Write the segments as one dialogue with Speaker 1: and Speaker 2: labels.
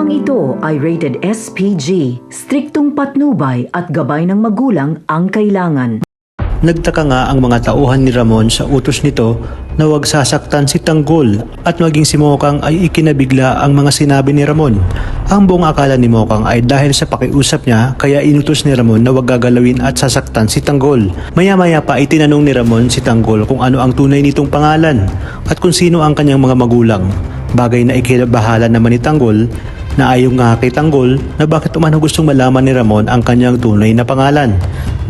Speaker 1: Librong ito ay rated SPG, striktong patnubay at gabay ng magulang ang kailangan.
Speaker 2: Nagtaka nga ang mga tauhan ni Ramon sa utos nito na huwag sasaktan si Tanggol at maging si Mokang ay ikinabigla ang mga sinabi ni Ramon. Ang buong akala ni Mokang ay dahil sa pakiusap niya kaya inutos ni Ramon na huwag gagalawin at sasaktan si Tanggol. Maya-maya pa ay tinanong ni Ramon si Tanggol kung ano ang tunay nitong pangalan at kung sino ang kanyang mga magulang. Bagay na ikinabahala naman ni Tanggol na ayaw nga kay Tanggol na bakit umano gustong malaman ni Ramon ang kanyang tunay na pangalan.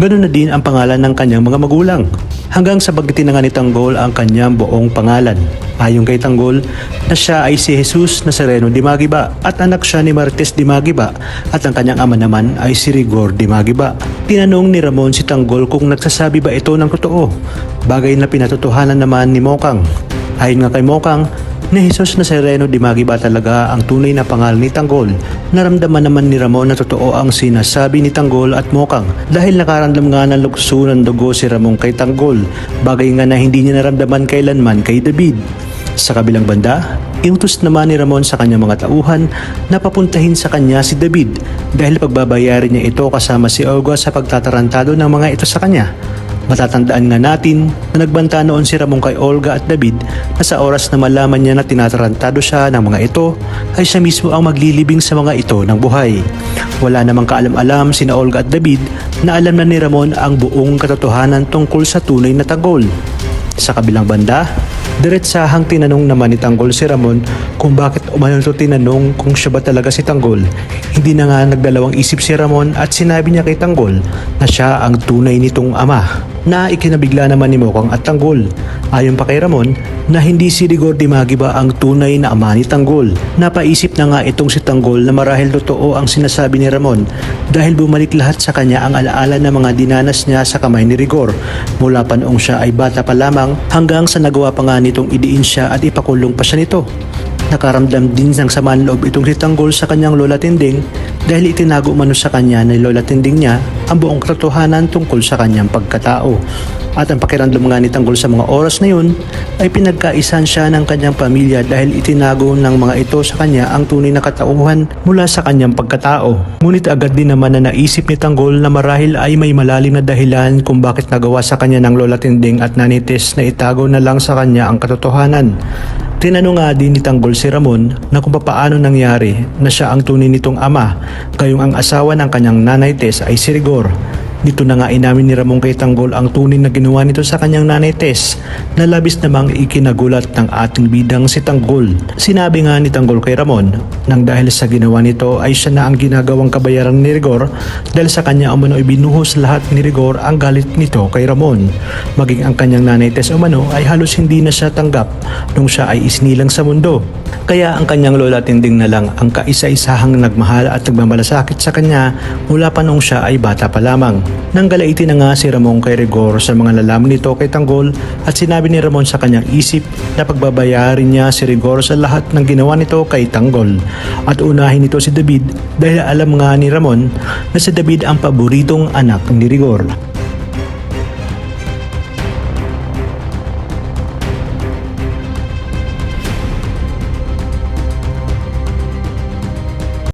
Speaker 2: Ganoon na din ang pangalan ng kanyang mga magulang. Hanggang sa bagitin na nga ni Tanggol ang kanyang buong pangalan. Ayon kay Tanggol na siya ay si Jesus Nazareno de Magiba at anak siya ni Martes de Magiba at ang kanyang ama naman ay si Rigor de Magiba. Tinanong ni Ramon si Tanggol kung nagsasabi ba ito ng totoo. Bagay na pinatotohanan naman ni Mokang. Ayon nga kay Mokang, ni Jesus Nazareno de Magiba talaga ang tunay na pangalan ni Tanggol. Naramdaman naman ni Ramon na totoo ang sinasabi ni Tanggol at Mokang dahil nakaramdam nga ng lukso ng dugo si Ramon kay Tanggol, bagay nga na hindi niya naramdaman kailanman kay David. Sa kabilang banda, inutos naman ni Ramon sa kanyang mga tauhan na papuntahin sa kanya si David dahil pagbabayarin niya ito kasama si Olga sa pagtatarantado ng mga ito sa kanya. Matatandaan nga natin na nagbanta noon si Ramon kay Olga at David na sa oras na malaman niya na tinatarantado siya ng mga ito ay siya mismo ang maglilibing sa mga ito ng buhay. Wala namang kaalam-alam sina Olga at David na alam na ni Ramon ang buong katotohanan tungkol sa tunay na Tanggol. Sa kabilang banda, diretsahang tinanong naman ni Tanggol si Ramon kung bakit umano ito tinanong kung siya ba talaga si Tanggol. Hindi na nga nagdalawang isip si Ramon at sinabi niya kay Tanggol na siya ang tunay nitong ama. Na ikinabigla naman ni Mokang at Tanggol. Ayon pa kay Ramon na hindi si Rigor de Magiba ang tunay na ama ni Tanggol. Napaisip na nga itong si Tanggol na marahil totoo ang sinasabi ni Ramon dahil bumalik lahat sa kanya ang alaala ng mga dinanas niya sa kamay ni Rigor mula pa noong siya ay bata pa lamang hanggang sa nagawa pa nga nitong idiin siya at ipakulong pa siya nito. Nakaramdam din ng samaan loob itong si Tanggol sa kanyang Lola Tinding dahil itinago umano sa kanya ni Lola Tinding niya ang buong katotohanan tungkol sa kanyang pagkatao. At ang pakiramdam nga ni Tanggol sa mga oras na yun ay pinagkaisan siya ng kanyang pamilya dahil itinago ng mga ito sa kanya ang tunay na katauhan mula sa kanyang pagkatao. Ngunit agad din naman na naisip ni Tanggol na marahil ay may malalim na dahilan kung bakit nagawa sa kanya ng Lola Tinding at Nanites na itago na lang sa kanya ang katotohanan. Tinanong nga din ni Tanggol si Ramon na kung paano nangyari na siya ang tunay nitong ama, gayong ang asawa ng kanyang nanay Tess ay si Rigor. Dito na nga inamin ni Ramon kay Tanggol ang tunay na ginawa nito sa kanyang nanay Tess na labis namang ikinagulat ng ating bidang si Tanggol. Sinabi nga ni Tanggol kay Ramon nang dahil sa ginawa nito ay siya na ang ginagawang kabayaran ni Rigor dahil sa kanya umano ibinuhos lahat ni Rigor ang galit nito kay Ramon. Maging ang kanyang nanay Tess umano ay halos hindi na siya tanggap nung siya ay isinilang sa mundo. Kaya ang kanyang Lola Tinding na lang ang kaisa-isahang nagmahal at nagmamalasakit sa kanya mula pa nung siya ay bata pa lamang. Nanggalaiti na nga si Ramon kay Rigor sa mga nalaman nito kay Tanggol at sinabi ni Ramon sa kanyang isip na pagbabayarin niya si Rigor sa lahat ng ginawa nito kay Tanggol. At unahin nito si David dahil alam nga ni Ramon na si David ang paboritong anak ni Rigor.